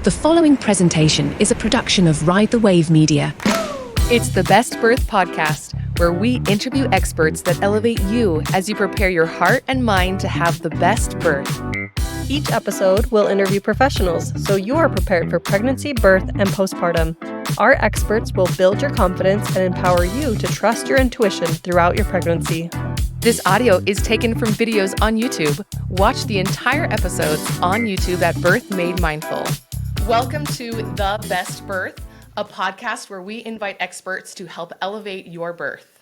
The following presentation is a production of Ride the Wave Media. It's the Best Birth Podcast, where we interview experts that elevate you as you prepare your heart and mind to have the best birth. Each episode will interview professionals so you are prepared for pregnancy, birth, and postpartum. Our experts will build your confidence and empower you to trust your intuition throughout your pregnancy. This audio is taken from videos on YouTube. Watch the entire episodes on YouTube at Birth Made Mindful. Welcome to The Best Birth, a podcast where we invite experts to help elevate your birth.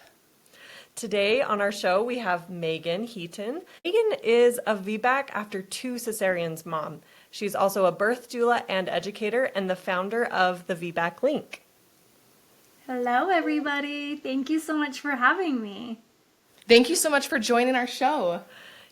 Today on our show, we have Meagan Heaton. Meagan is a VBAC after 2 cesareans mom. She's also a birth doula and educator and the founder of the VBAC Link. Hello, everybody. Thank you so much for having me. Thank you so much for joining our show.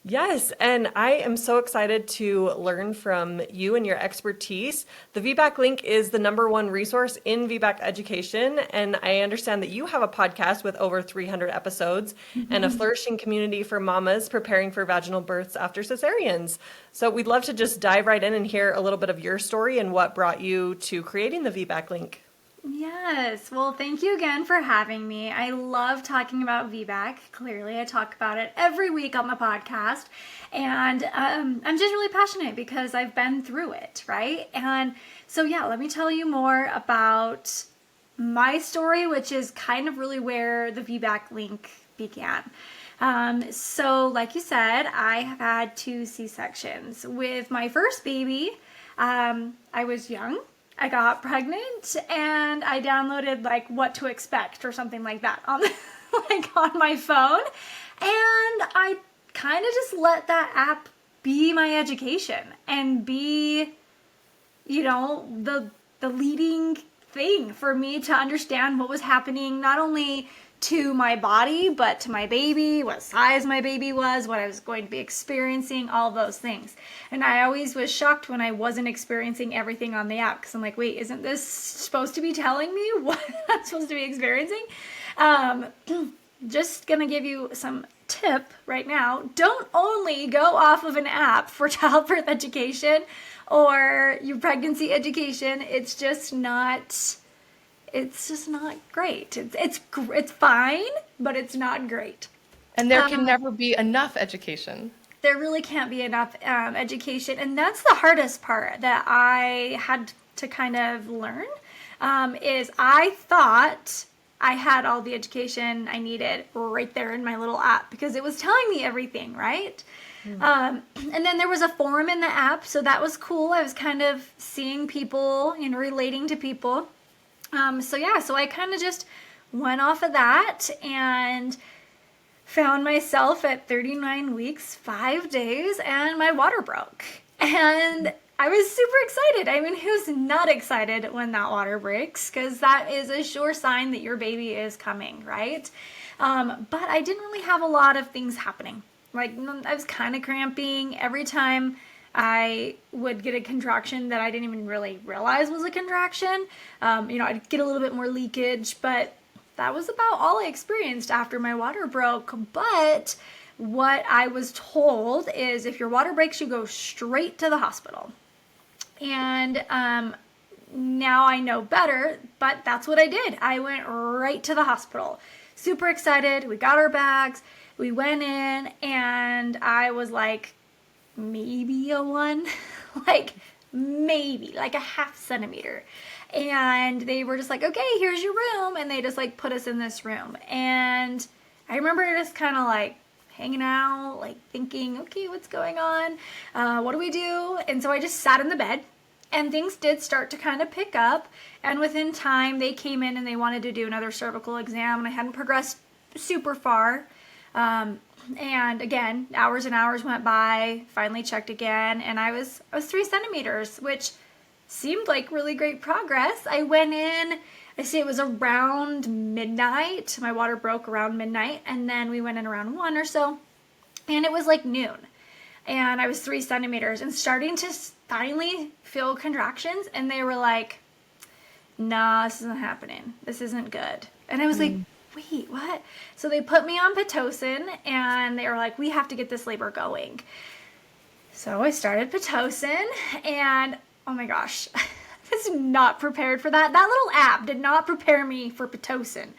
Yes, and I am so excited to learn from you and your expertise. The VBAC Link is the #1 resource in VBAC education, and I understand that you have a podcast with over 300 episodes and a flourishing community for mamas preparing for vaginal births after cesareans. So we'd love to just dive right in and hear a little bit of your story and what brought you to creating the VBAC Link. Yes, well, thank you again for having me. I love talking about VBAC. Clearly, I talk about it every week on the podcast, and I'm just really passionate because I've been through it, right? And so, yeah, let me tell you more about my story, which is kind of really where the VBAC Link began. So, like you said, I have had 2 C-sections. With my first baby, I was young. I got pregnant and I downloaded like What to Expect or something like that on on my phone, and I kind of just let that app be my education and be, the leading thing for me to understand what was happening not only to my body, but to my baby, what size my baby was, what I was going to be experiencing, all those things. And I always was shocked when I wasn't experiencing everything on the app, because I'm like, wait, isn't this supposed to be telling me what I'm supposed to be experiencing? Just gonna give you some tip right now. Don't only go off of an app for childbirth education or your pregnancy education. It's just not great. It's fine, but it's not great. And there can never be enough education. There really can't be enough education, and that's the hardest part that I had to kind of learn, is I thought I had all the education I needed right there in my little app because it was telling me everything, right? And then there was a forum in the app, so that was cool. I was kind of seeing people and relating to people. So I kind of just went off of that and found myself at 39 weeks, 5 days, and my water broke. And I was super excited. I mean, who's not excited when that water breaks? Because that is a sure sign that your baby is coming, right? But I didn't really have a lot of things happening. Like, I was kind of cramping every time I would get a contraction that I didn't even really realize was a contraction. I'd get a little bit more leakage, but that was about all I experienced after my water broke. But what I was told is if your water breaks, you go straight to the hospital. And now I know better, but that's what I did. I went right to the hospital. Super excited. We got our bags. We went in, and I was like, maybe a 1, maybe like a ½ centimeter. And they were just like, okay, here's your room. And they just like put us in this room. And I remember just kind of like hanging out, like thinking, okay, what's going on? What do we do? And so I just sat in the bed, and things did start to kind of pick up. And within time, they came in and they wanted to do another cervical exam, and I hadn't progressed super far. And again, hours and hours went by, finally checked again, and I was 3 centimeters, which seemed like really great progress. I went in, I say it was around midnight. My water broke around midnight, and then we went in around 1 or so, and it was like noon. And I was 3 centimeters and starting to finally feel contractions, and they were like, nah, this isn't happening. This isn't good. And I was like, wait, what? So they put me on Pitocin, and they were like, we have to get this labor going. So I started Pitocin, and oh my gosh, was not prepared for that. That little app did not prepare me for Pitocin.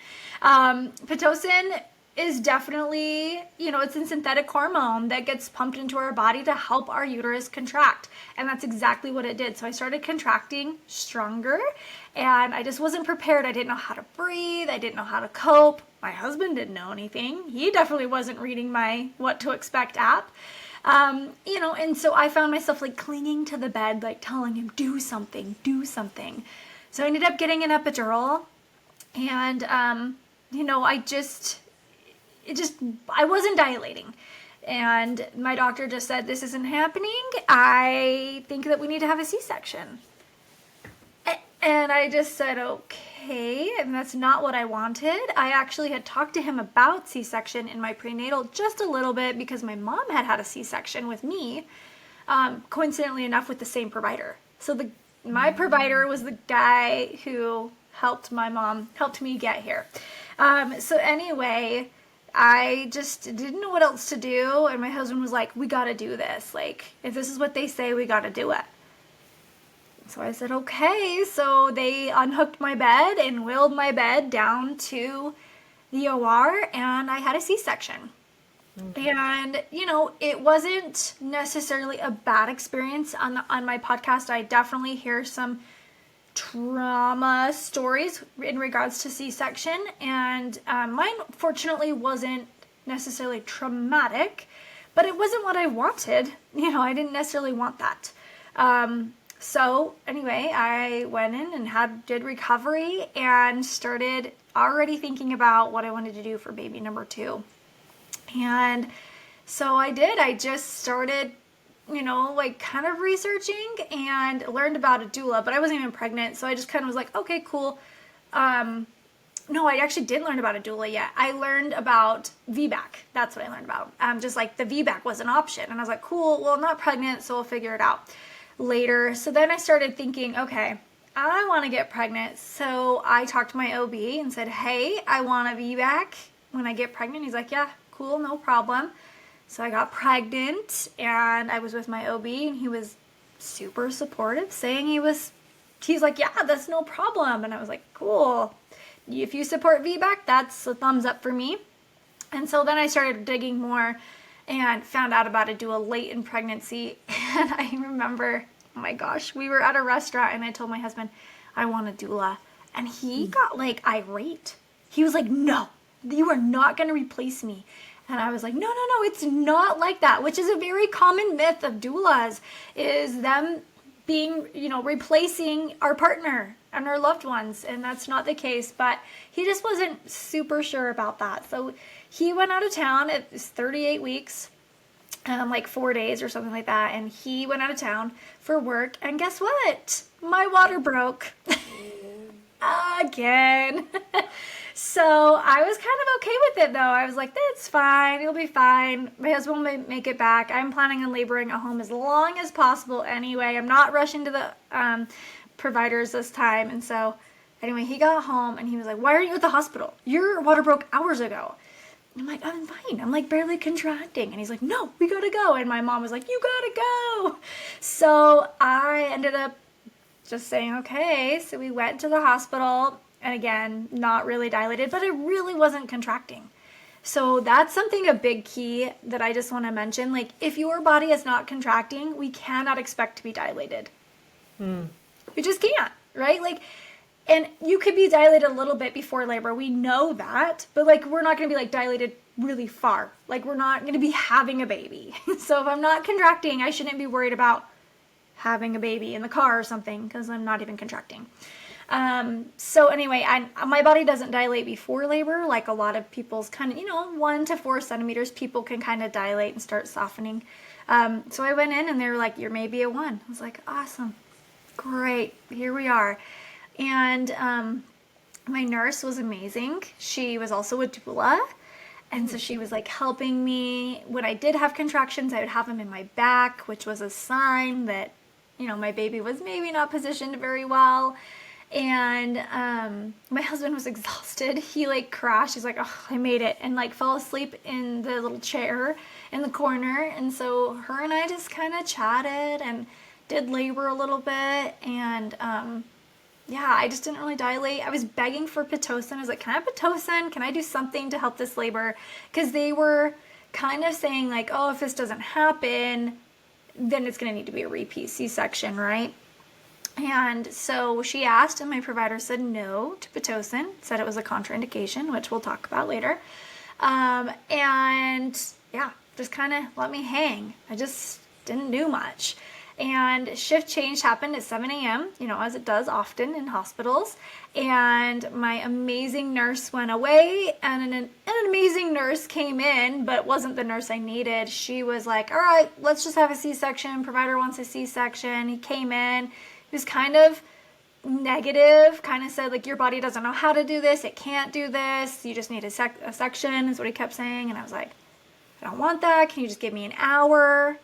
Pitocin is definitely, it's a synthetic hormone that gets pumped into our body to help our uterus contract. And that's exactly what it did. So I started contracting stronger, and I just wasn't prepared. I didn't know how to breathe. I didn't know how to cope. My husband didn't know anything. He definitely wasn't reading my What to Expect app. And so I found myself like clinging to the bed, like telling him, do something. So I ended up getting an epidural, and, I wasn't dilating. And my doctor just said, this isn't happening. I think that we need to have a C-section. And I just said, okay. And that's not what I wanted. I actually had talked to him about C-section in my prenatal just a little bit because my mom had a C-section with me, coincidentally enough with the same provider. So my provider was the guy who helped me get here. So anyway, I just didn't know what else to do. And my husband was like, we got to do this. Like, if this is what they say, we got to do it. So I said, okay. So they unhooked my bed and wheeled my bed down to the OR, and I had a C-section. Okay. And, it wasn't necessarily a bad experience. On my podcast, I definitely hear some trauma stories in regards to C-section, and mine fortunately wasn't necessarily traumatic, but it wasn't what I wanted. I didn't necessarily want that. So anyway, I went in and did recovery and started already thinking about what I wanted to do for baby number 2. And so I did. I just started kind of researching and learned about a doula, but I wasn't even pregnant. So I just kind of was like, okay, cool. No, I actually didn't learn about a doula yet. I learned about VBAC. That's what I learned about. Just like the VBAC was an option. And I was like, cool, well, I'm not pregnant, so we'll figure it out later. So then I started thinking, okay, I want to get pregnant. So I talked to my OB and said, hey, I want a VBAC when I get pregnant. He's like, yeah, cool, no problem. So I got pregnant, and I was with my OB, and he was super supportive, saying he's like, yeah, that's no problem. And I was like, cool. If you support VBAC, that's a thumbs up for me. And so then I started digging more and found out about a doula late in pregnancy. And I remember, oh my gosh, we were at a restaurant, and I told my husband, I want a doula. And he got like irate. He was like, no, you are not going to replace me. And I was like, no, it's not like that, which is a very common myth of doulas, is them being, replacing our partner and our loved ones. And that's not the case, but he just wasn't super sure about that. So he went out of town. It was 38 weeks, like 4 days or something like that. And he went out of town for work. And guess what? My water broke again. So I was kind of okay with it, though. I was like, that's fine. It'll be fine. My husband will make it back. I'm planning on laboring at home as long as possible anyway. I'm not rushing to the providers this time. And so anyway, he got home, and he was like, why aren't you at the hospital? Your water broke hours ago. I'm like, I'm fine. I'm like barely contracting. And he's like, no, we gotta go. And my mom was like, you gotta go. So I ended up just saying, okay. So we went to the hospital. And again, not really dilated, but it really wasn't contracting. So that's a big key that I just want to mention. Like, if your body is not contracting, we cannot expect to be dilated. We just can't, right? Like, and you could be dilated a little bit before labor. We know that, but like, we're not going to be like dilated really far. Like, we're not going to be having a baby. So if I'm not contracting, I shouldn't be worried about having a baby in the car or something, because I'm not even contracting. So anyway, my body doesn't dilate before labor, like a lot of people's kind of, 1 to 4 centimeters, people can kind of dilate and start softening. So I went in, and they were like, you're maybe a 1. I was like, awesome. Great. Here we are. And, my nurse was amazing. She was also a doula. And so she was like helping me. When I did have contractions, I would have them in my back, which was a sign that, my baby was maybe not positioned very well. And my husband was exhausted. He like crashed. He's like, oh, I made it. And like fell asleep in the little chair in the corner. And so her and I just kind of chatted and did labor a little bit, and yeah, I just didn't really dilate. I was begging for Pitocin. I was like, can I have Pitocin? Can I do something to help this labor? Because they were kind of saying like, oh, if this doesn't happen, then it's going to need to be a repeat C-section, right? And so she asked, and my provider said no to Pitocin, said it was a contraindication, which we'll talk about later. And yeah, just kind of let me hang. I just didn't do much. And shift change happened at 7 a.m., you know, as it does often in hospitals. And my amazing nurse went away, and an amazing nurse came in, but wasn't the nurse I needed. She was like, all right, let's just have a C-section. Provider wants a C-section. He came in. He was kind of negative, kind of said, like, your body doesn't know how to do this. It can't do this. You just need a section, is what he kept saying. And I was like, I don't want that. Can you just give me an hour?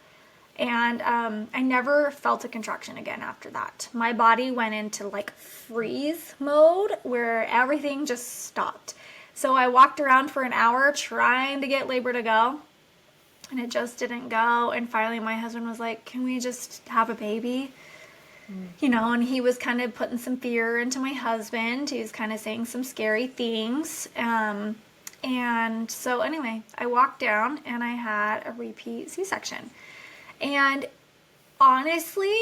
And I never felt a contraction again after that. My body went into like freeze mode where everything just stopped. So I walked around for an hour trying to get labor to go, and it just didn't go. And finally my husband was like, can we just have a baby? You know, and he was kind of putting some fear into my husband. He was kind of saying some scary things. And so anyway, I walked down and I had a repeat C-section. And honestly,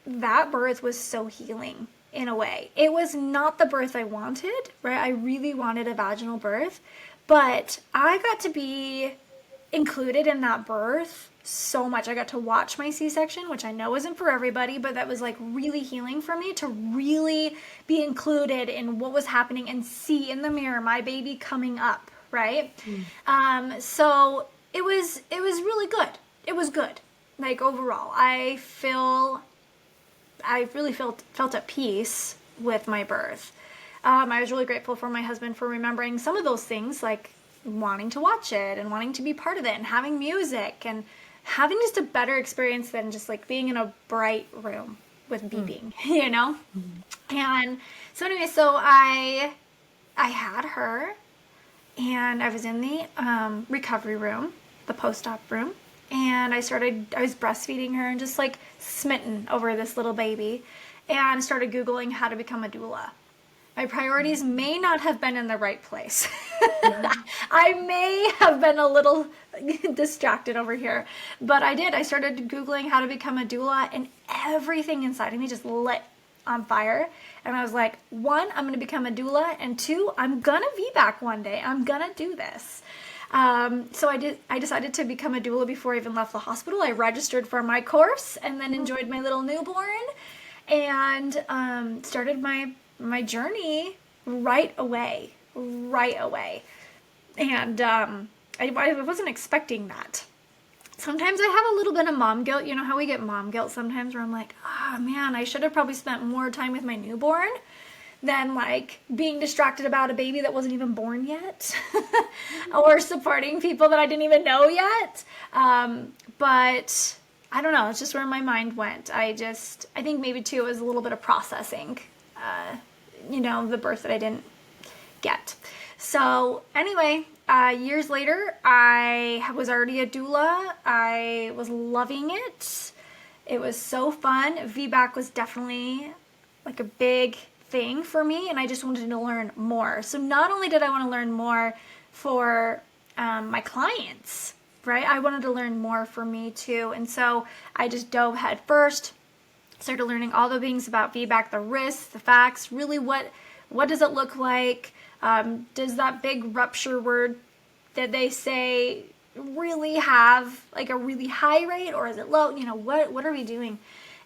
that birth was so healing in a way. It was not the birth I wanted, right? I really wanted a vaginal birth, but I got to be included in that birth so much. I got to watch my C-section, which I know isn't for everybody, but that was like really healing for me to really be included in what was happening and see in the mirror my baby coming up, right? So it was really good. It was good. Like overall, I really felt at peace with my birth. I was really grateful for my husband for remembering some of those things, like wanting to watch it and wanting to be part of it and having music and having just a better experience than just like being in a bright room with beeping, you know? And so anyway, so I had her, and I was in the recovery room, the post-op room. And I was breastfeeding her and just like smitten over this little baby, and started Googling how to become a doula. My priorities may not have been in the right place. I may have been a little distracted over here, but I did. I started Googling how to become a doula, and everything inside of me just lit on fire. And I was like, 1, I'm going to become a doula, and 2, I'm going to VBAC one day. I'm going to do this. So I decided to become a doula before I even left the hospital. I registered for my course and then enjoyed my little newborn, and started my journey right away. And I wasn't expecting that. Sometimes I have a little bit of mom guilt. You know how we get mom guilt sometimes, where I'm like, oh man, I should have probably spent more time with my newborn than like being distracted about a baby that wasn't even born yet or supporting people that I didn't even know yet. But I don't know, it's just where my mind went. I think maybe too, it was a little bit of processing, you know, the birth that I didn't get. So anyway, years later, I was already a doula. I was loving it. It was so fun. VBAC was definitely like a big thing for me, and I just wanted to learn more. So not only did I want to learn more for my clients, right? I wanted to learn more for me too. And so I just dove head first, started learning all the things about VBAC, the risks, the facts, really what does it look like? Does that big rupture word that they say really have like a really high rate, or is it low? You know, what are we doing?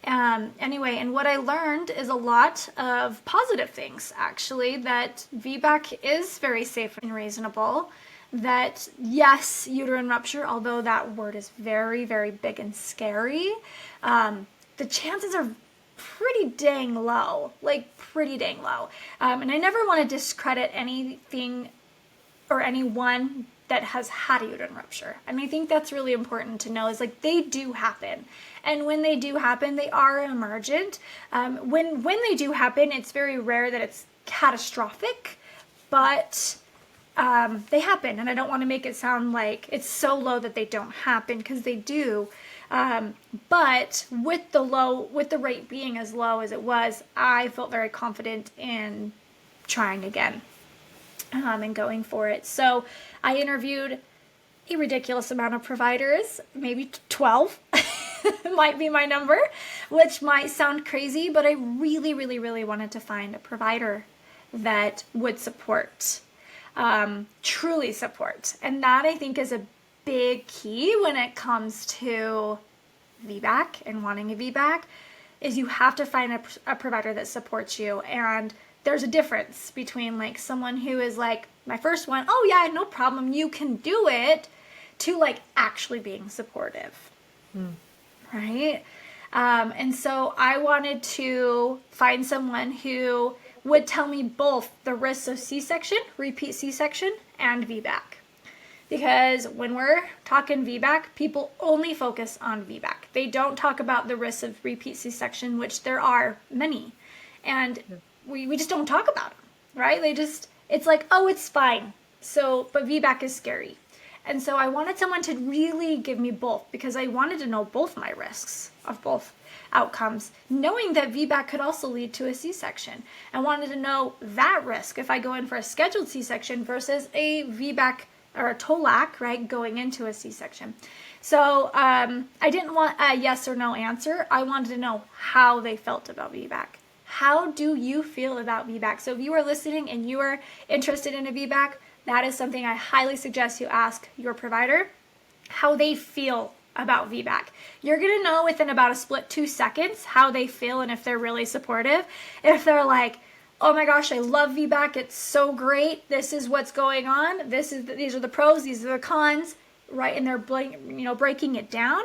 Anyway, and what I learned is a lot of positive things, actually, that VBAC is very safe and reasonable, that yes, uterine rupture, although that word is very, very big and scary, the chances are pretty dang low, like pretty dang low. And I never want to discredit anything or anyone that has had a uterine rupture. And I think that's really important to know, is like they do happen. And when they do happen, they are emergent. When they do happen, it's very rare that it's catastrophic, but they happen. And I don't want to make it sound like it's so low that they don't happen, because they do. But with the rate being as low as it was, I felt very confident in trying again, and going for it. So I interviewed a ridiculous amount of providers, maybe 12 might be my number, which might sound crazy, but I really, really, really wanted to find a provider that would support, truly support. And that, I think, is a big key when it comes to VBAC and wanting a VBAC, is you have to find a provider that supports you. And there's a difference between like someone who is like, my first one, oh yeah, no problem, you can do it, to like actually being supportive. Right? And so I wanted to find someone who would tell me both the risks of C-section, repeat C-section, and VBAC. Because when we're talking VBAC, people only focus on VBAC. They don't talk about the risks of repeat C-section, which there are many. And we just don't talk about them, right? It's like, oh, it's fine. So, but VBAC is scary. And so I wanted someone to really give me both, because I wanted to know both my risks of both outcomes, knowing that VBAC could also lead to a C-section. I wanted to know that risk if I go in for a scheduled C-section versus a VBAC or a TOLAC, right, going into a C-section. So I didn't want a yes or no answer. I wanted to know how they felt about VBAC. How do you feel about VBAC? So if you are listening and you are interested in a VBAC, that is something I highly suggest you ask your provider, how they feel about VBAC. You're going to know within about a split 2 seconds how they feel and if they're really supportive. If they're like, oh my gosh, I love VBAC, it's so great, this is what's going on, these are the pros, these are the cons, right? And they're breaking it down,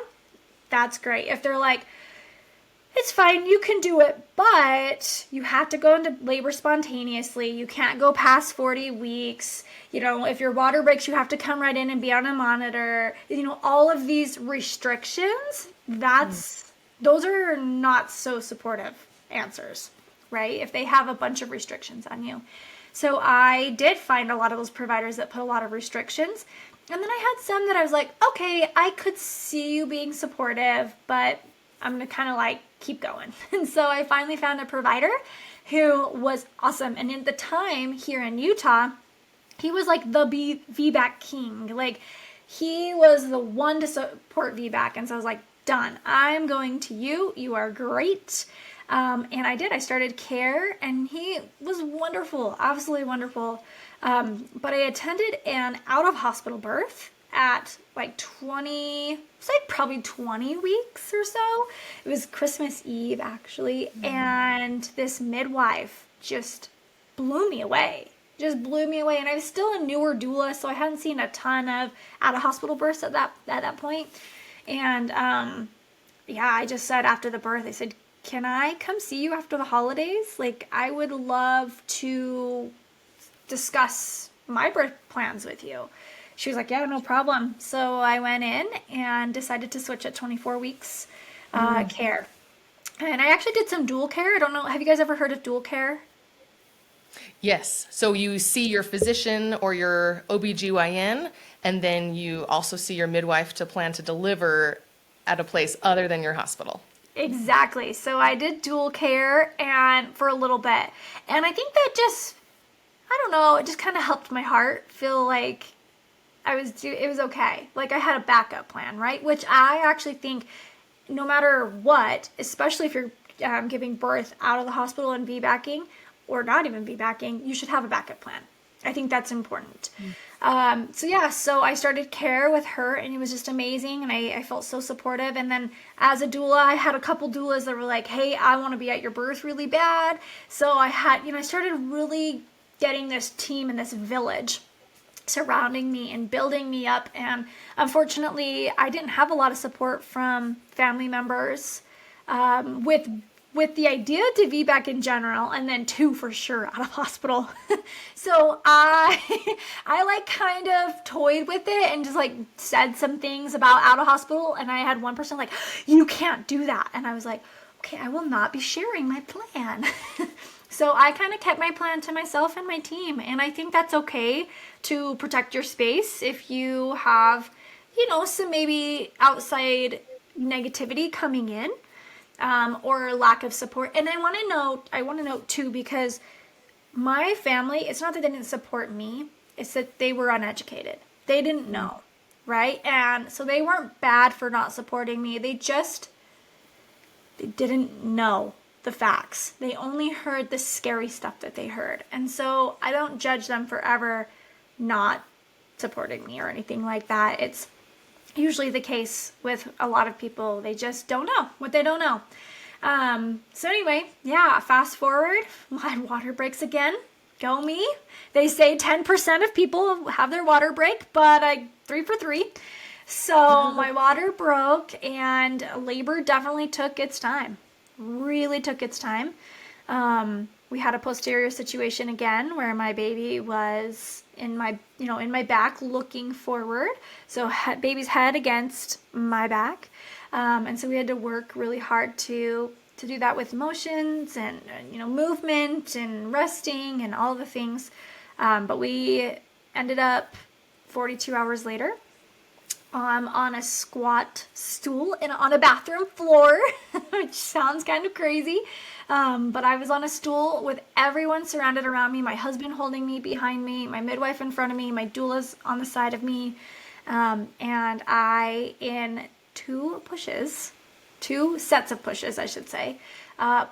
that's great. If they're like, it's fine, you can do it, but you have to go into labor spontaneously. You can't go past 40 weeks. If your water breaks, you have to come right in and be on a monitor. All of these restrictions, those are not so supportive answers, right? If they have a bunch of restrictions on you. So I did find a lot of those providers that put a lot of restrictions. And then I had some that I was like, okay, I could see you being supportive, but I'm going to kind of like keep going. And so I finally found a provider who was awesome. And at the time here in Utah, he was like the VBAC king. Like he was the one to support VBAC. And so I was like, done. I'm going to you. You are great. And I did. I started care and he was wonderful. Absolutely wonderful. But I attended an out of hospital birth at like probably 20 weeks or so. It was Christmas Eve actually. And this midwife just blew me away. And I was still a newer doula, so I hadn't seen a ton of out of hospital births at that point. And I just said after the birth, I said, can I come see you after the holidays? Like I would love to discuss my birth plans with you. She was like, yeah, no problem. So I went in and decided to switch at 24 weeks care. And I actually did some dual care. I don't know. Have you guys ever heard of dual care? Yes. So you see your physician or your OBGYN, and then you also see your midwife to plan to deliver at a place other than your hospital. Exactly. So I did dual care and for a little bit. And I think that it just kind of helped my heart feel like it was okay. Like I had a backup plan, right? Which I actually think no matter what, especially if you're giving birth out of the hospital and VBACing or not even VBACing, you should have a backup plan. I think that's important. So I started care with her and it was just amazing. And I felt so supportive. And then as a doula, I had a couple doulas that were like, hey, I want to be at your birth really bad. So I started really getting this team and this village surrounding me and building me up. And unfortunately, I didn't have a lot of support from family members with the idea to VBAC in general, and then two for sure out of hospital. So I like kind of toyed with it and just like said some things about out of hospital. And I had one person like, you can't do that. And I was like, okay, I will not be sharing my plan. So I kind of kept my plan to myself and my team. And I think that's okay to protect your space if you have, some maybe outside negativity coming in, or lack of support. And I want to note too, because my family, it's not that they didn't support me, it's that they were uneducated. They didn't know, right? And so they weren't bad for not supporting me. They didn't know the facts. They only heard the scary stuff that they heard. And so I don't judge them for ever not supporting me or anything like that. It's usually the case with a lot of people. They just don't know what they don't know. So anyway, yeah, fast forward, my water breaks again. Go me. They say 10% of people have their water break, but I 3 for 3. So my water broke, and labor definitely took its time. Really took its time. We had a posterior situation again where my baby was in my back looking forward. So baby's head against my back. And so we had to work really hard to do that with motions and movement and resting and all the things. But we ended up 42 hours later on a squat stool on a bathroom floor, which sounds kind of crazy. But I was on a stool with everyone surrounded around me, my husband holding me behind me, my midwife in front of me, my doula's on the side of me. And I, in 2 sets of pushes, I should say,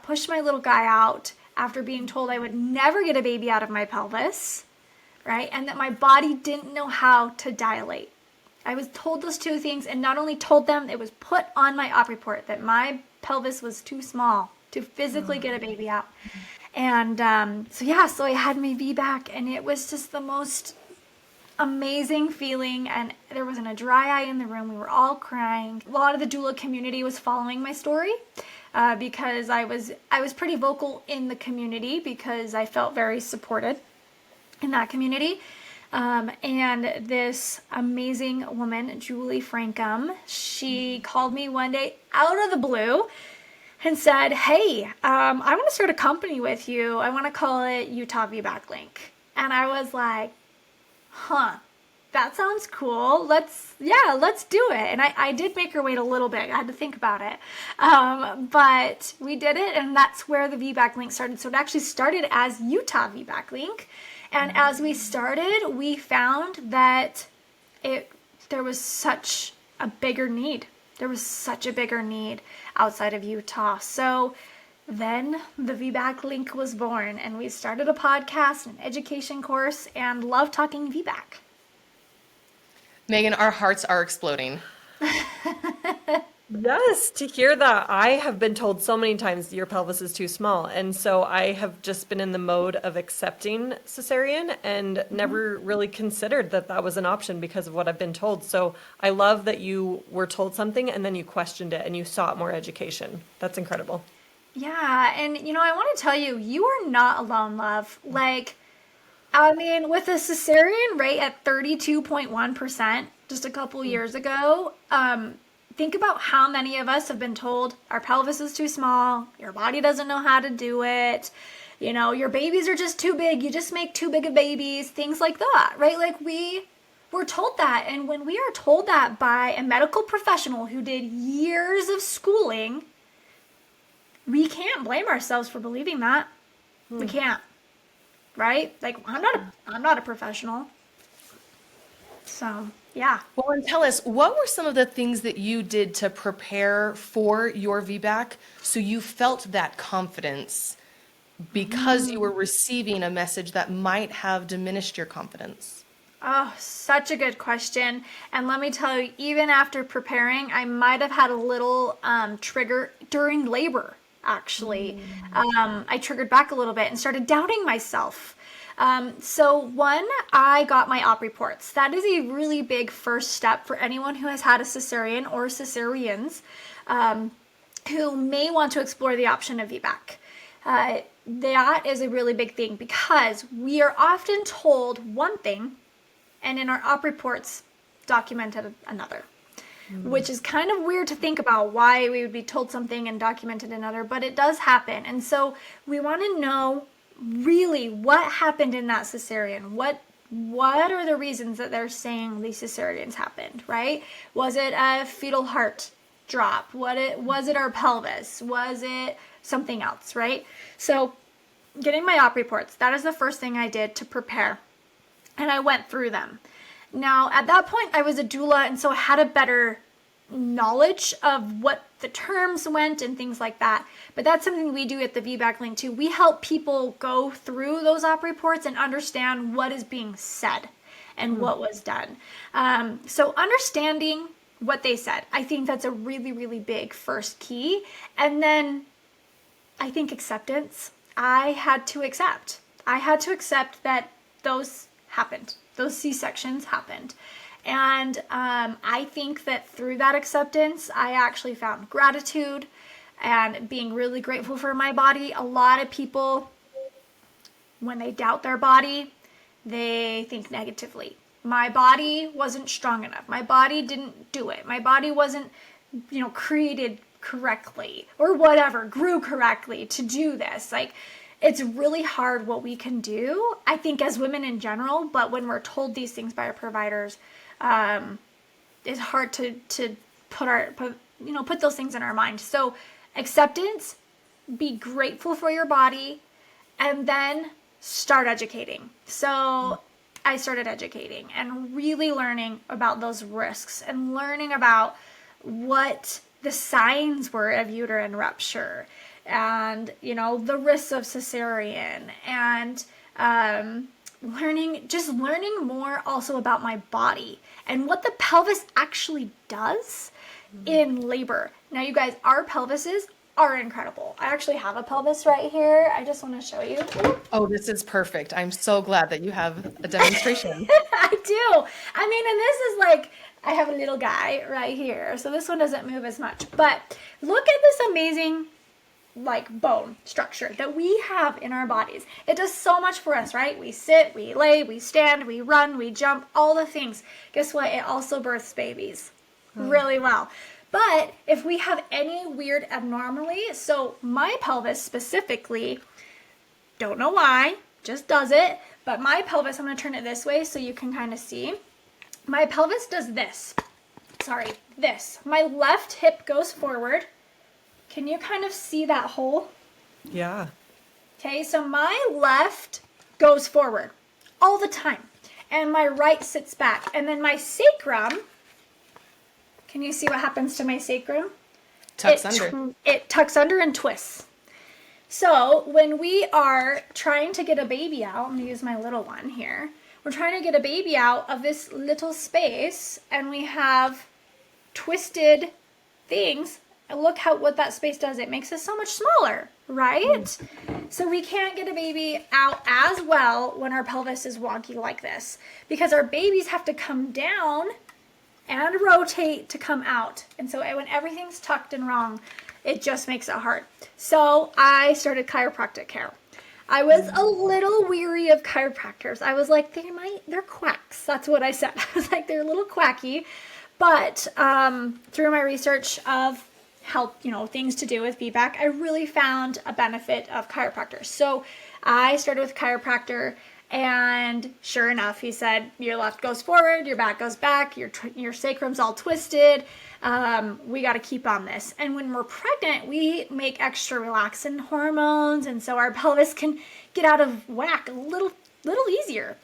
pushed my little guy out after being told I would never get a baby out of my pelvis, right? And that my body didn't know how to dilate. I was told those 2 things, and not only told them, it was put on my op report that my pelvis was too small to physically get a baby out. And so I had my VBAC, and it was just the most amazing feeling, and there wasn't a dry eye in the room. We were all crying. A lot of the doula community was following my story because I was pretty vocal in the community because I felt very supported in that community. And this amazing woman, Julie Frankum, she called me one day out of the blue and said, "Hey, I want to start a company with you. I want to call it Utah VBAC Link." And I was like, that sounds cool. Let's do it. And I did make her wait a little bit. I had to think about it. But we did it, and that's where the VBAC Link started. So it actually started as Utah VBAC Link. And as we started, we found that there was such a bigger need. There was such a bigger need outside of Utah. So then the VBAC Link was born, and we started a podcast, an education course, and love talking VBAC. Meagan, our hearts are exploding. Yes, to hear that. I have been told so many times your pelvis is too small. And so I have just been in the mode of accepting cesarean and never really considered that was an option because of what I've been told. So I love that you were told something and then you questioned it and you sought more education. That's incredible. Yeah, and I want to tell you, you are not alone, love. With a cesarean rate at 32.1% just a couple years ago, think about how many of us have been told our pelvis is too small, your body doesn't know how to do it, your babies are just too big, you just make too big of babies, things like that, right? Like we were told that. And when we are told that by a medical professional who did years of schooling, we can't blame ourselves for believing that. We can't, right? Like I'm not a professional. So, yeah. Well, and tell us, what were some of the things that you did to prepare for your VBAC so you felt that confidence because you were receiving a message that might have diminished your confidence? Oh, such a good question. And let me tell you, even after preparing, I might have had a little trigger during labor, actually. I triggered back a little bit and started doubting myself. So one, I got my op reports. That is a really big first step for anyone who has had a cesarean or cesareans who may want to explore the option of VBAC. That is a really big thing because we are often told one thing and in our op reports documented another, which is kind of weird to think about why we would be told something and documented another, but it does happen. And so we want to know really what happened in that cesarean. What are the reasons that they're saying these cesareans happened, right? Was it a fetal heart drop? Was it our pelvis? Was it something else, right? So getting my op reports, that is the first thing I did to prepare. And I went through them. Now, at that point, I was a doula, and so I had a better knowledge of what the terms went and things like that. But that's something we do at the VBAC Link too. We help people go through those op reports and understand what is being said and what was done. So understanding what they said, I think that's a really, really big first key. And then I think acceptance. I had to accept that those happened. Those C-sections happened. And I think that through that acceptance, I actually found gratitude and being really grateful for my body. A lot of people, when they doubt their body, they think negatively. My body wasn't strong enough. My body didn't do it. My body wasn't, created correctly or whatever, grew correctly to do this. Like, it's really hard what we can do, I think, as women in general, but when we're told these things by our providers, it's hard to put those things in our mind. So acceptance, be grateful for your body, and then start educating. So I started educating and really learning about those risks and learning about what the signs were of uterine rupture and, the risks of cesarean and, learning more also about my body and what the pelvis actually does in labor. Now, you guys, our pelvises are incredible. I actually have a pelvis right here. I just want to show you. Oh, this is perfect. I'm so glad that you have a demonstration. I do. And this is like, I have a little guy right here. So this one doesn't move as much. But look at this amazing bone structure that we have in our bodies. It does so much for us, right? We sit, we lay, we stand, we run, we jump, all the things. Guess what? It also births babies really well. But if we have any weird abnormality, so my pelvis specifically, don't know why, just does it, but my pelvis, I'm going to turn it this way so you can kind of see. My pelvis does this. This. My left hip goes forward. Can you kind of see that hole? Yeah. Okay, so my left goes forward all the time, and my right sits back. And then my sacrum, can you see what happens to my sacrum? It tucks under and twists. So when we are trying to get a baby out, I'm going to use my little one here. We're trying to get a baby out of this little space, and we have twisted things. Look what that space does. It makes us so much smaller, right? So we can't get a baby out as well when our pelvis is wonky like this, because our babies have to come down and rotate to come out. And so when everything's tucked and wrong, it just makes it hard. So I started chiropractic care. I was a little weary of chiropractors. I was like, they're quacks. That's what I said. I was like, they're a little quacky. But through my research of things to do with VBAC, I really found a benefit of chiropractors. So I started with chiropractor, and sure enough, he said, your left goes forward, your back goes back, your sacrum's all twisted. We got to keep on this. And when we're pregnant, we make extra relaxin hormones, and so our pelvis can get out of whack a little easier.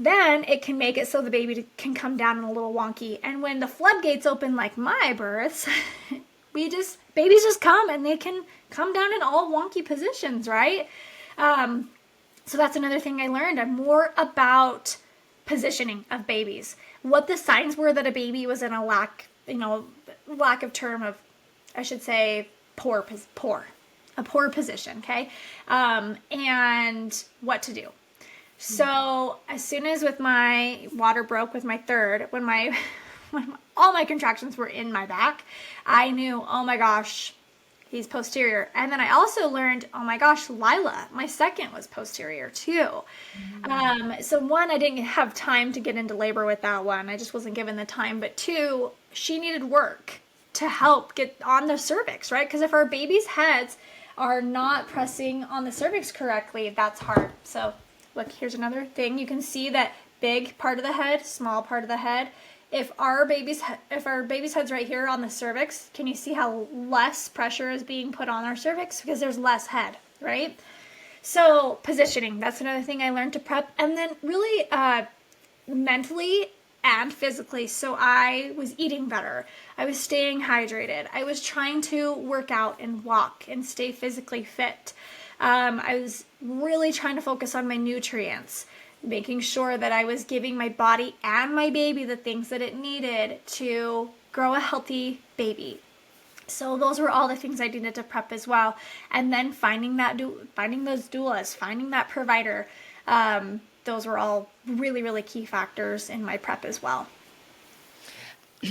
Then it can make it so the baby can come down a little wonky. And when the floodgates open like my births, babies just come, and they can come down in all wonky positions, right? So that's another thing I learned. I'm more about positioning of babies. What the signs were that a baby was in a lack of term of, I should say, poor position, okay? And what to do. So as soon as with my water broke with my third, when all my contractions were in my back, I knew, oh my gosh, he's posterior. And then I also learned, oh my gosh, Lila, my second, was posterior too. So one, I didn't have time to get into labor with that one. I just wasn't given the time. But two, she needed work to help get on the cervix, right? Because if our baby's heads are not pressing on the cervix correctly, that's hard. So look, here's another thing. You can see that big part of the head, small part of the head. if our baby's head's right here on the cervix, can you see how less pressure is being put on our cervix because there's less head, right? So positioning, that's another thing I learned to prep. And then really mentally and physically. So I was eating better. I was staying hydrated. I was trying to work out and walk and stay physically fit. I was really trying to focus on my nutrients, making sure that I was giving my body and my baby the things that it needed to grow a healthy baby. So those were all the things I needed to prep as well. And then finding those doulas, finding that provider, those were all really, really key factors in my prep as well.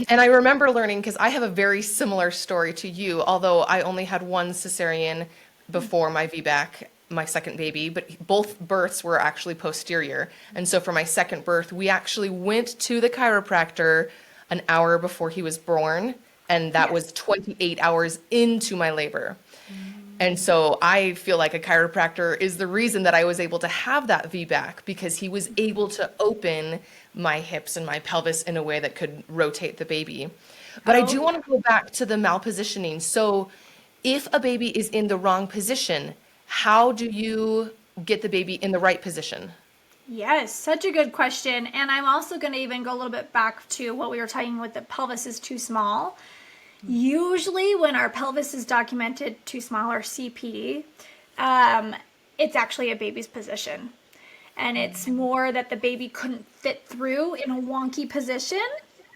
And I remember learning, because I have a very similar story to you, although I only had one cesarean before my VBAC, my second baby, but both births were actually posterior. And so for my second birth, we actually went to the chiropractor an hour before he was born, and that was 28 hours into my labor. And so I feel like a chiropractor is the reason that I was able to have that VBAC, because he was able to open my hips and my pelvis in a way that could rotate the baby. But I do want to go back to the malpositioning. So if a baby is in the wrong position, how do you get the baby in the right position? Yes, such a good question. And I'm also going to even go a little bit back to what we were talking with the pelvis is too small. Usually when our pelvis is documented too small, or CPD, it's actually a baby's position. And it's more that the baby couldn't fit through in a wonky position,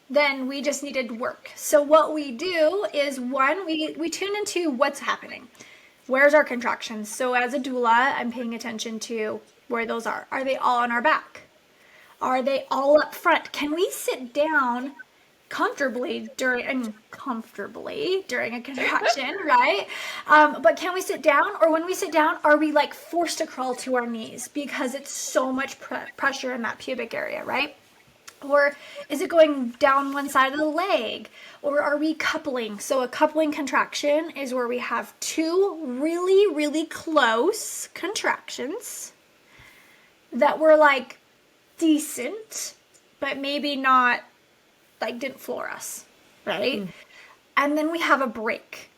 then we just needed work. So what we do is, one, we tune into what's happening. Where's our contractions? So as a doula, I'm paying attention to where those are. Are they all on our back? Are they all up front? Can we sit down comfortably during a contraction, right? But can we sit down? Or when we sit down, are we like forced to crawl to our knees because it's so much pressure in that pubic area, right? Or is it going down one side of the leg? Or are we coupling? So a coupling contraction is where we have two really, really close contractions that were like decent, but maybe not, like didn't floor us, right? And then we have a break,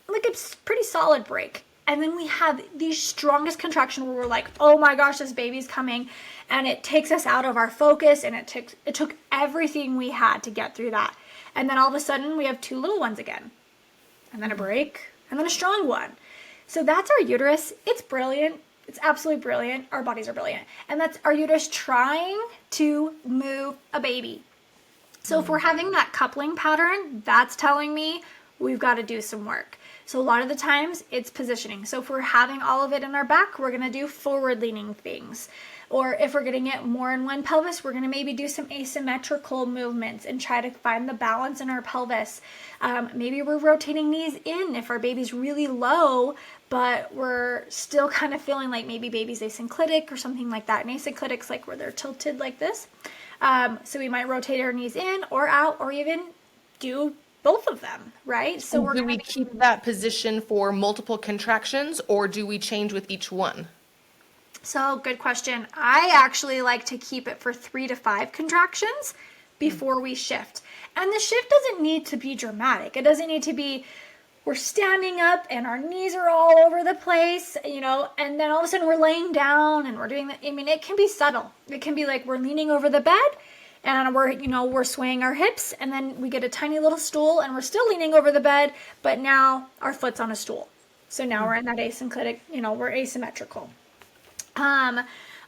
like a pretty solid break. And then we have the strongest contraction where we're like, oh my gosh, this baby's coming. And it takes us out of our focus, and it took everything we had to get through that. And then all of a sudden we have two little ones again, and then a break, and then a strong one. So that's our uterus. It's brilliant. It's absolutely brilliant. Our bodies are brilliant. And that's our uterus trying to move a baby. So if we're having that coupling pattern, that's telling me we've got to do some work. So a lot of the times it's positioning. So if we're having all of it in our back, we're going to do forward leaning things. Or if we're getting it more in one pelvis, we're going to maybe do some asymmetrical movements and try to find the balance in our pelvis. Maybe we're rotating knees in if our baby's really low, but we're still kind of feeling like maybe baby's asynclitic or something like that. And asynclitic's like where they're tilted like this. So we might rotate our knees in or out, or even do both of them, right? So do we keep that position for multiple contractions, or do we change with each one? So good question. I actually like to keep it for 3 to 5 contractions before we shift. And the shift doesn't need to be dramatic. It doesn't need to be we're standing up and our knees are all over the place, and then all of a sudden we're laying down and we're doing that. I mean, it can be subtle. It can be like we're leaning over the bed and we're swaying our hips, and then we get a tiny little stool and we're still leaning over the bed, but now our foot's on a stool. So now we're in that asynclitic, we're asymmetrical.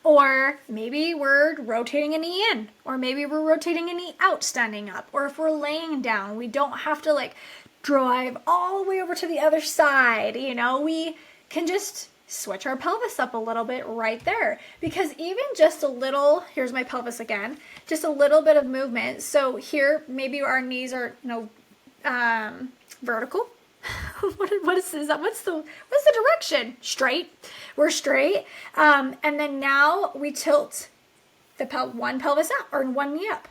Or maybe we're rotating a knee in, or maybe we're rotating a knee out standing up. Or if we're laying down, we don't have to like drive all the way over to the other side. We can just switch our pelvis up a little bit right there, because even just a little, here's my pelvis again, just a little bit of movement. So here, maybe our knees are, vertical. What is that? What's the direction? Straight. We're straight. And then now we tilt the one pelvis up, or one knee up.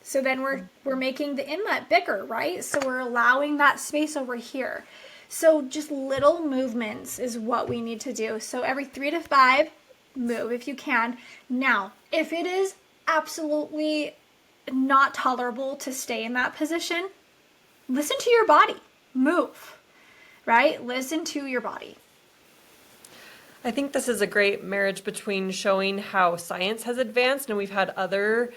So then we're making the inlet bigger, right? So we're allowing that space over here. So just little movements is what we need to do. So every 3 to 5, move if you can. Now, if it is absolutely not tolerable to stay in that position, listen to your body. Move, right? Listen to your body. I think this is a great marriage between showing how science has advanced, and we've had other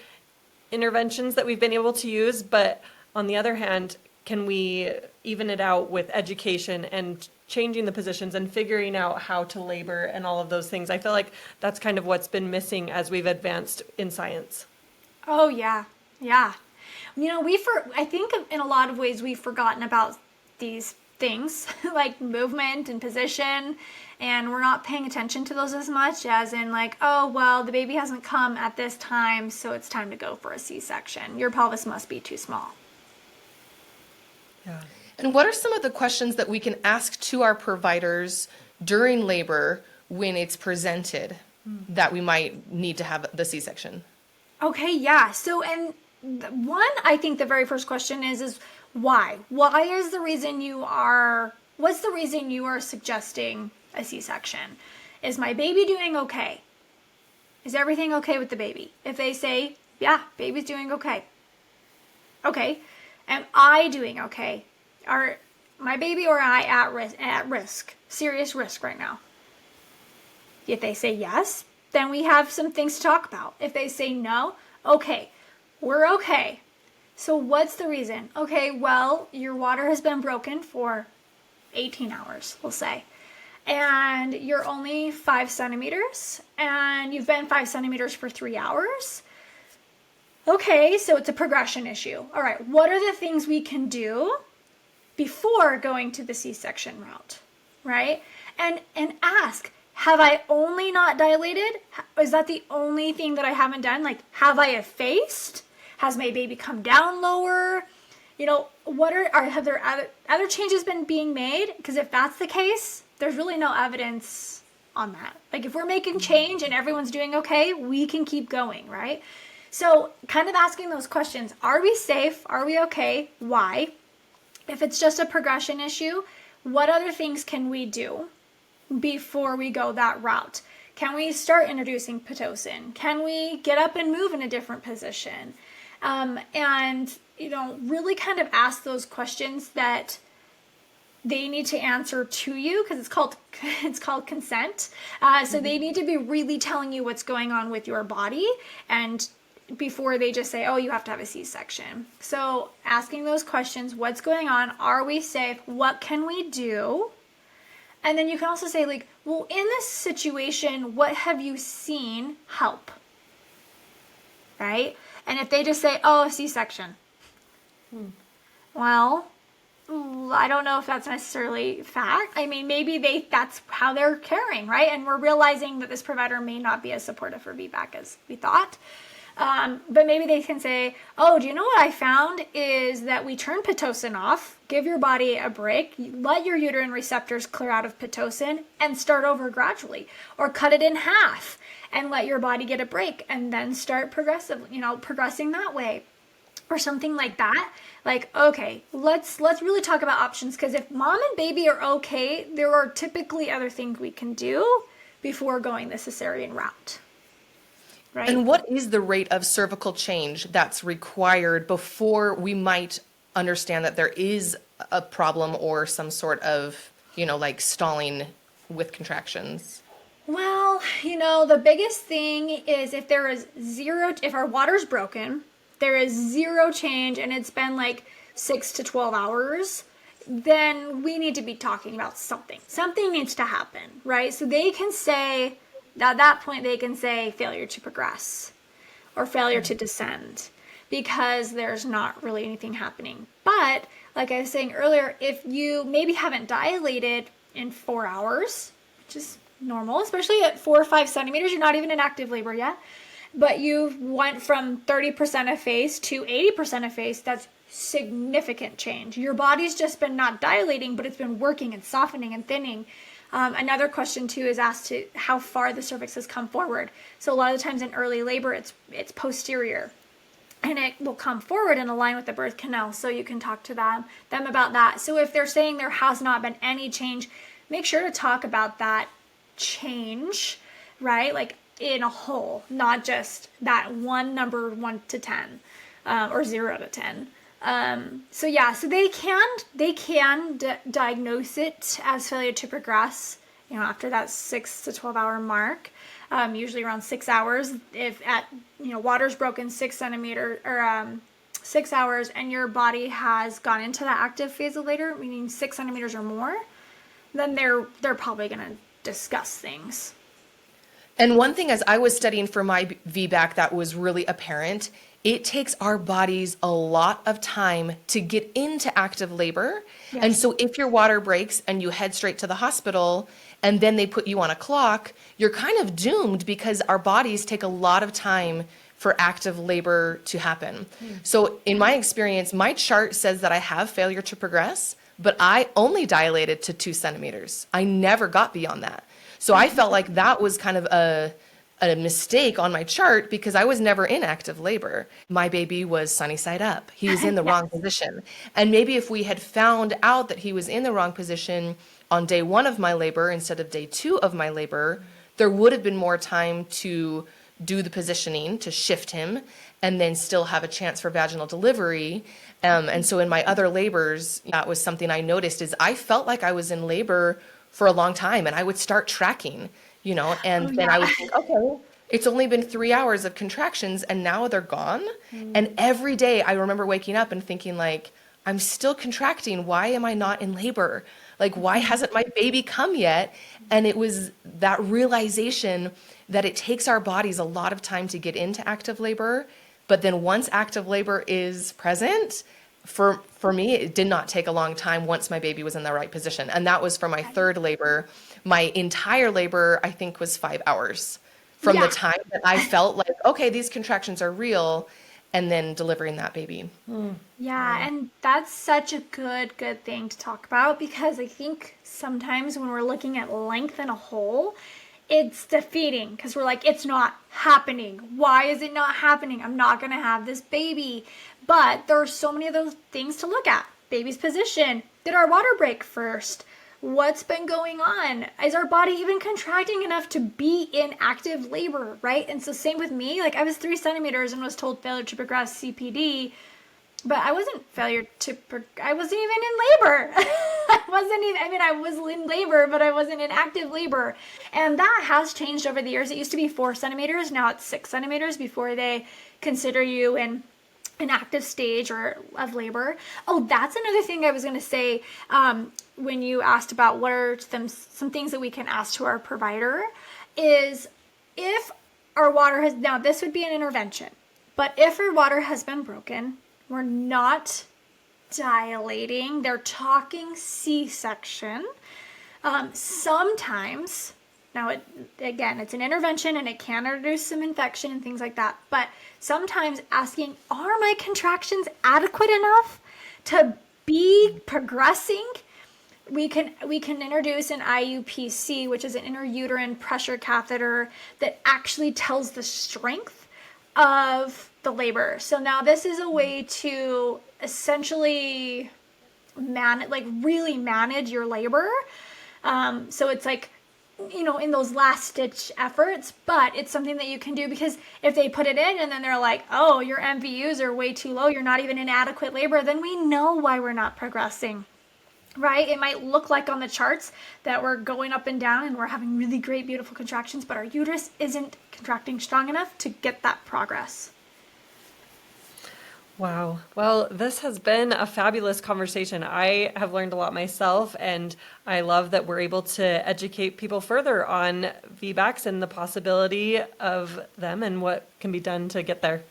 interventions that we've been able to use, but on the other hand, can we even it out with education and changing the positions and figuring out how to labor and all of those things? I feel like that's kind of what's been missing as we've advanced in science. Oh, yeah. Yeah. You know, I think in a lot of ways we've forgotten about these things like movement and position, and we're not paying attention to those as much as in like, oh, well, the baby hasn't come at this time, so it's time to go for a C-section. Your pelvis must be too small. Yeah. And what are some of the questions that we can ask to our providers during labor when it's presented that we might need to have the C-section? Okay, yeah. So, and one, I think the very first question is why? Why is the reason what's the reason you are suggesting a C-section? Is my baby doing okay? Is everything okay with the baby? If they say, yeah, baby's doing okay. Okay. Am I doing okay? Are my baby or I at risk, serious risk right now? If they say yes, then we have some things to talk about. If they say no, okay, we're okay. So what's the reason? Okay, well, your water has been broken for 18 hours, we'll say. And you're only 5 centimeters, and you've been 5 centimeters for 3 hours. Okay, so it's a progression issue. All right, what are the things we can do before going to the C-section route, right? And ask, have I only not dilated? Is that the only thing that I haven't done? Like, have I effaced? Has my baby come down lower? You know, have there other changes been being made? Because if that's the case, there's really no evidence on that. Like, if we're making change and everyone's doing okay, we can keep going, right? So kind of asking those questions, are we safe? Are we okay? Why? If it's just a progression issue, what other things can we do before we go that route? Can we start introducing Pitocin? Can we get up and move in a different position? And, you know, really kind of ask those questions that they need to answer to you, because it's called consent. So they need to be really telling you what's going on with your body, and before they just say, oh, you have to have a C-section. So asking those questions, what's going on? Are we safe? What can we do? And then you can also say, like, well, in this situation, what have you seen help? Right? And if they just say, oh, a C-section. Well, I don't know if that's necessarily fact. I mean, maybe that's how they're caring, right? And we're realizing that this provider may not be as supportive for VBAC as we thought. But maybe they can say, oh, do you know what I found is that we turn Pitocin off, give your body a break, let your uterine receptors clear out of Pitocin, and start over gradually. Or cut it in half and let your body get a break, and then start progressing that way. Or something like that. Like, okay, let's really talk about options, because if mom and baby are okay, there are typically other things we can do before going the cesarean route. Right. And what is the rate of cervical change that's required before we might understand that there is a problem or some sort of, like stalling with contractions? Well, the biggest thing is if our water's broken, there is zero change and it's been like 6 to 12 hours, then we need to be talking about something. Something needs to happen, right? So they can say, at that point, they can say failure to progress or failure to descend, because there's not really anything happening. But like I was saying earlier, if you maybe haven't dilated in 4 hours, which is normal, especially at 4 or 5 centimeters, you're not even in active labor yet, but you went from 30% effaced to 80% effaced, that's significant change. Your body's just been not dilating, but it's been working and softening and thinning. Another question too is asked to how far the cervix has come forward. So a lot of the times in early labor, it's posterior, and it will come forward and align with the birth canal. So you can talk to them about that. So if they're saying there has not been any change, make sure to talk about that change, right? Like in a whole, not just that one number 1 to 10. or 0 to 10. So they can diagnose it as failure to progress, after that 6 to 12 hour mark, usually around 6 hours. If water's broken 6 centimeter or 6 hours and your body has gone into the active phase of labor, meaning 6 centimeters or more, then they're probably going to discuss things. And one thing, as I was studying for my VBAC, that was really apparent, it takes our bodies a lot of time to get into active labor. Yes. And so if your water breaks and you head straight to the hospital and then they put you on a clock, you're kind of doomed, because our bodies take a lot of time for active labor to happen. So in my experience, my chart says that I have failure to progress, but I only dilated to 2 centimeters. I never got beyond that. So I felt like that was kind of a mistake on my chart, because I was never in active labor. My baby was sunny side up. He was in the wrong position. And maybe if we had found out that he was in the wrong position on day 1 of my labor instead of day 2 of my labor, there would have been more time to do the positioning to shift him and then still have a chance for vaginal delivery. And so in my other labors, that was something I noticed, is I felt like I was in labor for a long time, and I would start tracking, and then I would think, okay, it's only been 3 hours of contractions and now they're gone. And every day I remember waking up and thinking, like, I'm still contracting. Why am I not in labor? Like, why hasn't my baby come yet? And it was that realization that it takes our bodies a lot of time to get into active labor. But then once active labor is present, for me, it did not take a long time once my baby was in the right position. And that was for my 3rd labor. My entire labor, I think, was 5 hours from the time that I felt like, okay, these contractions are real, and then delivering that baby. Yeah, and that's such a good thing to talk about, because I think sometimes when we're looking at length in a whole, it's defeating, because we're like, it's not happening. Why is it not happening? I'm not going to have this baby. But there are so many of those things to look at. Baby's position. Did our water break first? What's been going on? Is our body even contracting enough to be in active labor, right? And so same with me. Like, I was 3 centimeters and was told failure to progress CPD, but I wasn't I wasn't even in labor. I was in labor, but I wasn't in active labor. And that has changed over the years. It used to be 4 centimeters. Now it's 6 centimeters before they consider you in an active stage or of labor. Oh, that's another thing I was going to say. When you asked about what are some things that we can ask to our provider, is if our water has, now this would be an intervention, but if our water has been broken, we're not dilating, they're talking C-section. Sometimes, now it's an intervention and it can reduce some infection and things like that, but sometimes asking, are my contractions adequate enough to be progressing? We can introduce an IUPC, which is an intrauterine pressure catheter that actually tells the strength of the labor. So now this is a way to essentially really manage your labor. So it's like, in those last stitch efforts, but it's something that you can do, because if they put it in and then they're like, oh, your MVUs are way too low, you're not even in adequate labor, then we know why we're not progressing. Right? It might look like on the charts that we're going up and down and we're having really great, beautiful contractions, but our uterus isn't contracting strong enough to get that progress. Wow. Well, this has been a fabulous conversation. I have learned a lot myself, and I love that we're able to educate people further on VBACs and the possibility of them and what can be done to get there.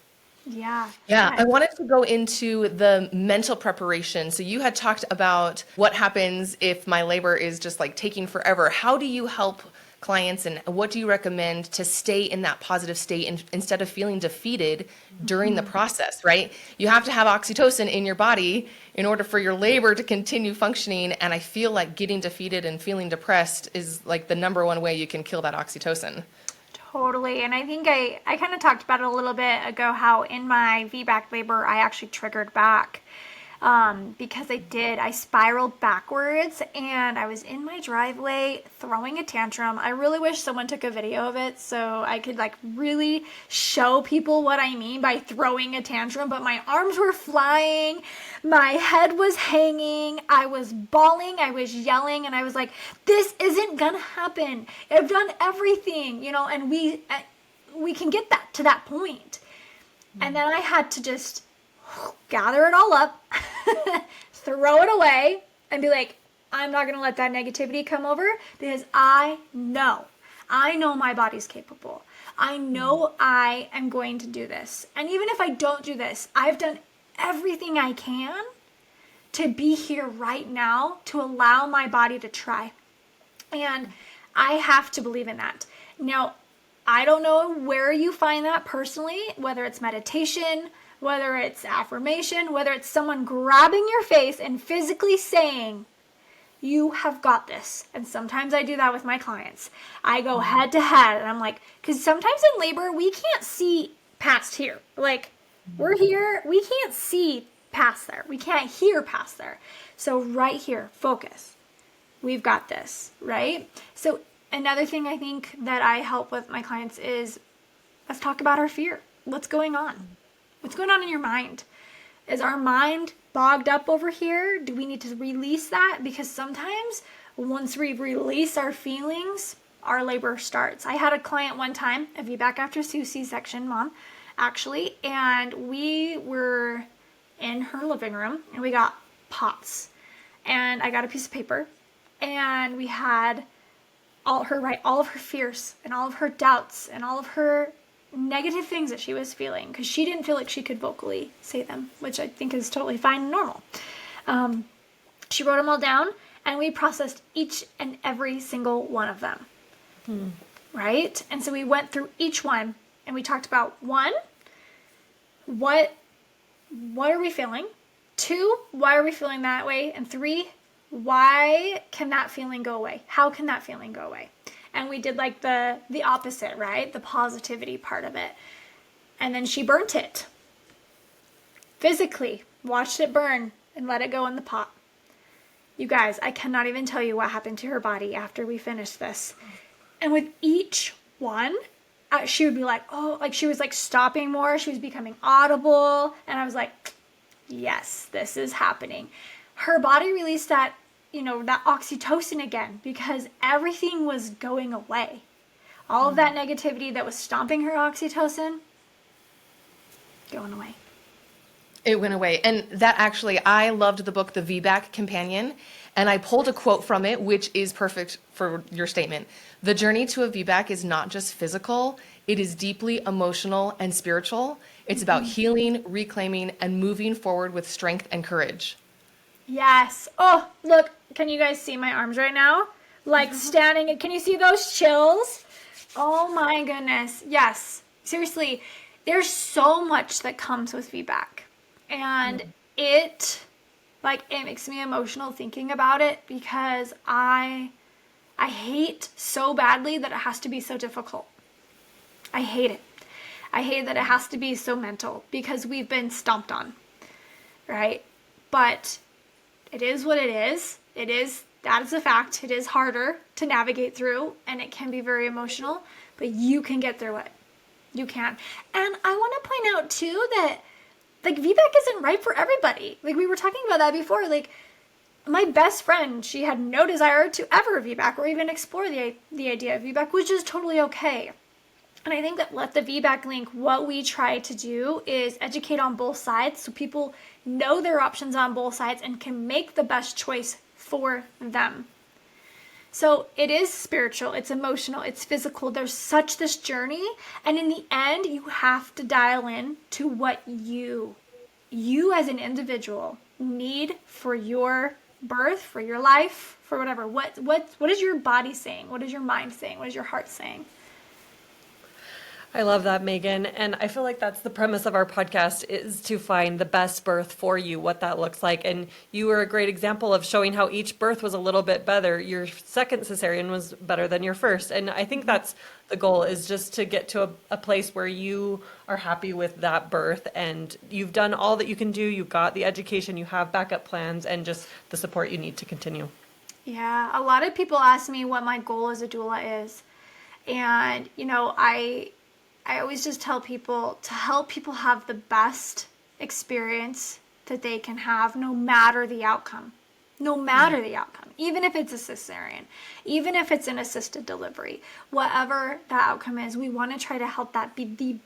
Yeah. I wanted to go into the mental preparation. So you had talked about what happens if my labor is just like taking forever. How do you help clients, and what do you recommend to stay in that positive state instead of feeling defeated during the process, right? You have to have oxytocin in your body in order for your labor to continue functioning. And I feel like getting defeated and feeling depressed is like the number one way you can kill that oxytocin. Totally. And I think I kind of talked about it a little bit ago, how in my VBAC labor, I actually triggered back. because I spiraled backwards and I was in my driveway throwing a tantrum. I really wish someone took a video of it so I could like really show people what I mean by throwing a tantrum, but my arms were flying, my head was hanging, I was bawling, I was yelling, and I was like, this isn't gonna happen. I've done everything, and we can get that to that point. And then I had to just gather it all up, throw it away, and be like, I'm not going to let that negativity come over because I know my body's capable. I know I am going to do this. And even if I don't do this, I've done everything I can to be here right now to allow my body to try. And I have to believe in that. Now, I don't know where you find that personally, whether it's meditation, whether it's affirmation, whether it's someone grabbing your face and physically saying, you have got this. And sometimes I do that with my clients. I go head to head and I'm like, because sometimes in labor, we can't see past here. Like, we're here, we can't see past there. We can't hear past there. So right here, focus. We've got this, right? So another thing I think that I help with my clients is, let's talk about our fear. What's going on? What's going on in your mind? Is our mind bogged up over here? Do we need to release that? Because sometimes once we release our feelings, our labor starts. I had a client one time, a VBAC after C-section mom, actually, and we were in her living room and we got pots. And I got a piece of paper and we had all of her fears and all of her doubts and all of her negative things that she was feeling because she didn't feel like she could vocally say them, which I think is totally fine and normal. She wrote them all down and we processed each and every single one of them. Right? And so we went through each one and we talked about, one, what are we feeling? Two, why are we feeling that way? And three, why can that feeling go away? How can that feeling go away? And we did like the opposite, right? The positivity part of it. And then she burnt it. Physically, watched it burn and let it go in the pot. You guys, I cannot even tell you what happened to her body after we finished this. And with each one, she would be like, oh, like she was like stopping more. She was becoming audible. And I was like, yes, this is happening. Her body released that, that oxytocin again because everything was going away. All of that negativity that was stomping her oxytocin, going away. It went away. And that actually, I loved the book, The VBAC Companion, and I pulled a quote from it, which is perfect for your statement. The journey to a VBAC is not just physical, it is deeply emotional and spiritual. It's about healing, reclaiming, and moving forward with strength and courage. Yes. Oh, look, can you guys see my arms right now? Like standing, can you see those chills? Oh my goodness. Yes. Seriously, there's so much that comes with VBAC. And it makes me emotional thinking about it because I hate so badly that it has to be so difficult. I hate it. I hate that it has to be so mental because we've been stomped on, right? But it is what it is. That is a fact. It is harder to navigate through and it can be very emotional, but you can get through it. You can. And I want to point out too that like VBAC isn't right for everybody. Like we were talking about that before. Like my best friend, she had no desire to ever VBAC or even explore the idea of VBAC, which is totally okay. And I think that with the VBAC Link, what we try to do is educate on both sides so people know their options on both sides and can make the best choice for them. So it is spiritual, it's emotional, it's physical. There's such this journey. And in the end, you have to dial in to what you as an individual need for your birth, for your life, for whatever. What is your body saying? What is your mind saying? What is your heart saying? I love that, Megan. And I feel like that's the premise of our podcast, is to find the best birth for you, what that looks like. And you were a great example of showing how each birth was a little bit better. Your second cesarean was better than your first. And I think that's the goal, is just to get to a place where you are happy with that birth and you've done all that you can do. You've got the education, you have backup plans, and just the support you need to continue. Yeah, a lot of people ask me what my goal as a doula is. And, I always just tell people to help people have the best experience that they can have, no matter the outcome. No matter the outcome. Even if it's a cesarean, even if it's an assisted delivery, whatever that outcome is, we want to try to help that be the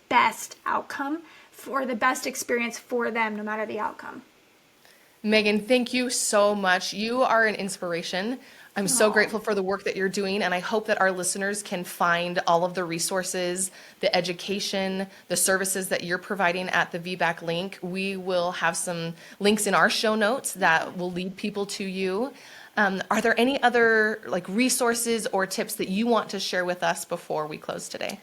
best outcome, for the best experience for them, no matter the outcome. Megan, thank you so much. You are an inspiration. I'm so grateful for the work that you're doing, and I hope that our listeners can find all of the resources, the education, the services that you're providing at the VBAC Link. We will have some links in our show notes that will lead people to you. Are there any other resources or tips that you want to share with us before we close today?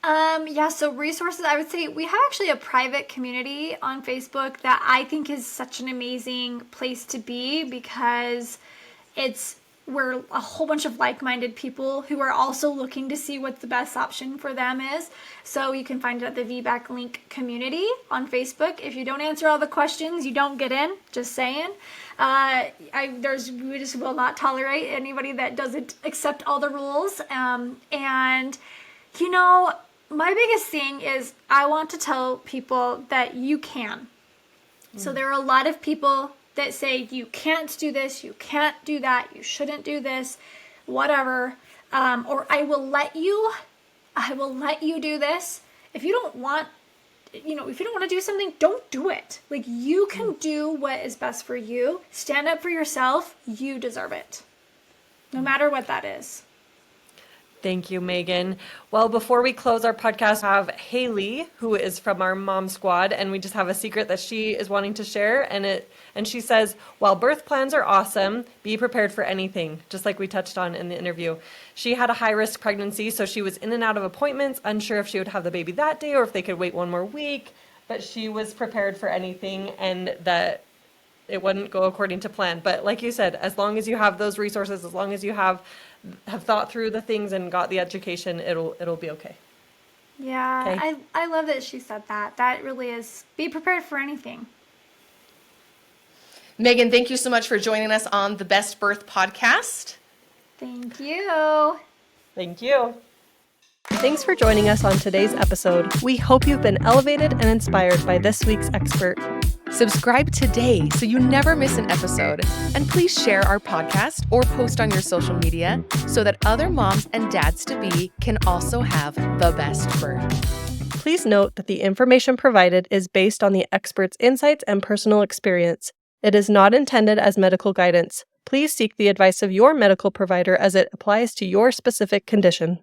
So resources, I would say we have actually a private community on Facebook that I think is such an amazing place to be, because we're a whole bunch of like-minded people who are also looking to see what the best option for them is. So you can find it at the VBAC Link community on Facebook. If you don't answer all the questions, you don't get in, just saying. We just will not tolerate anybody that doesn't accept all the rules. My biggest thing is I want to tell people that you can. So there are a lot of people that say you can't do this, you can't do that, you shouldn't do this, whatever. Or I will let you do this. If you don't want to do something, don't do it. You can do what is best for you. Stand up for yourself. You deserve it. No matter what that is. Thank you, Megan. Well, before we close our podcast, I have Haley, who is from our mom squad, and we just have a secret that she is wanting to share. And she says, while birth plans are awesome, be prepared for anything, just like we touched on in the interview. She had a high-risk pregnancy, so she was in and out of appointments, unsure if she would have the baby that day or if they could wait one more week. But she was prepared for anything, and that it wouldn't go according to plan. But like you said, as long as you have those resources, as long as you have thought through the things and got the education, it'll be okay. Yeah, Okay. I love that she said that. That really is, be prepared for anything. Megan, thank you so much for joining us on the Best Birth podcast. Thank you. Thank you. Thanks for joining us on today's episode. We hope you've been elevated and inspired by this week's expert. Subscribe today so you never miss an episode. And please share our podcast or post on your social media so that other moms and dads-to-be can also have the best birth. Please note that the information provided is based on the expert's insights and personal experience. It is not intended as medical guidance. Please seek the advice of your medical provider as it applies to your specific condition.